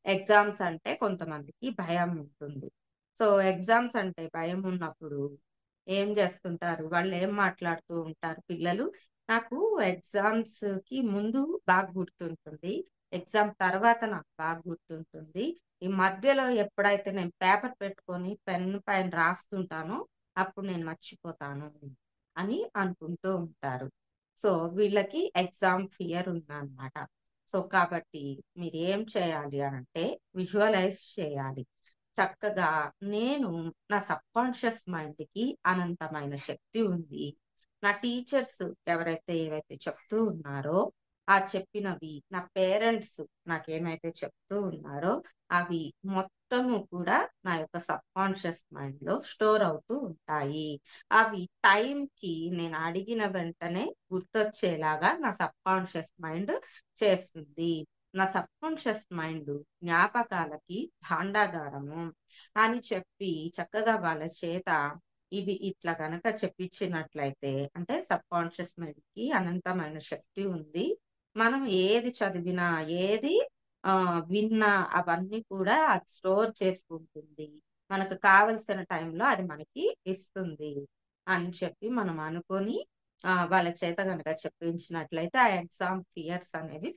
Exams అంటే కొంతమందికి భయం ఉంటుంది. సో, ఎగ్జామ్స్ అంటే భయం ఉన్నప్పుడు ఏం జేస్తుంటారు? వాళ్ళేం మాట్లాడుతూ ఉంటారు పిల్లలు? నాకు ఎగ్జామ్స్‌కి ముందు బాగా గుర్తుంటుంది. ఎగ్జామ్ తర్వాత నాకు బాగా గుర్తుంటుంది. ఈ మధ్యలో ఎప్పుడైతే నేను పేపర్ పెట్టుకొని పెన్ పైన రాస్తుంటానో అప్పుడు నేను మర్చిపోతాను అని అనుకుంటూ ఉంటారు. సో, వీళ్ళకి ఎగ్జామ్ ఫియర్ ఉందన్నమాట. సో, కాబట్టి మీరేం చేయాలి అనంటే విజువలైజ్ చేయాలి. చక్కగా నేను నా సబ్‌కాన్షియస్ మైండ్‌కి అనంతమైన శక్తి ఉంది. నా టీచర్స్ ఎవరైతే ఏవైతే చెప్తూ ఉన్నారో, ఆ చెప్పినవి నా పేరెంట్స్ నాకేమైతే చెప్తూ ఉన్నారో, అవి మొత్తము కూడా నా యొక్క సబ్‌కాన్షియస్ మైండ్‌లో స్టోర్ అవుతూ ఉంటాయి. అవి టైంకి నేను అడిగిన వెంటనే గుర్తొచ్చేలాగా నా సబ్‌కాన్షియస్ మైండ్ చేస్తుంది. నా సబ్‌కాన్షియస్ మైండ్ జ్ఞాపకాలకి భాండాగారము అని చెప్పి చక్కగా వాళ్ళ చేత ఇవి ఇట్లా గనక చెప్పించినట్లయితే అంటే సబ్‌కాన్షియస్ మైండ్‌కి అనంతమైన శక్తి ఉంది. మనం ఏది చదివినా, ఏది విన్నా అవన్నీ కూడా అది స్టోర్ చేసుకుంటుంది. మనకు కావలసిన టైంలో అది మనకి ఇస్తుంది అని చెప్పి మనం అనుకోని వాళ్ళ చేత గనక చెప్పించినట్లయితే ఆ ఎగ్జామ్ ఫియర్స్ అనేవి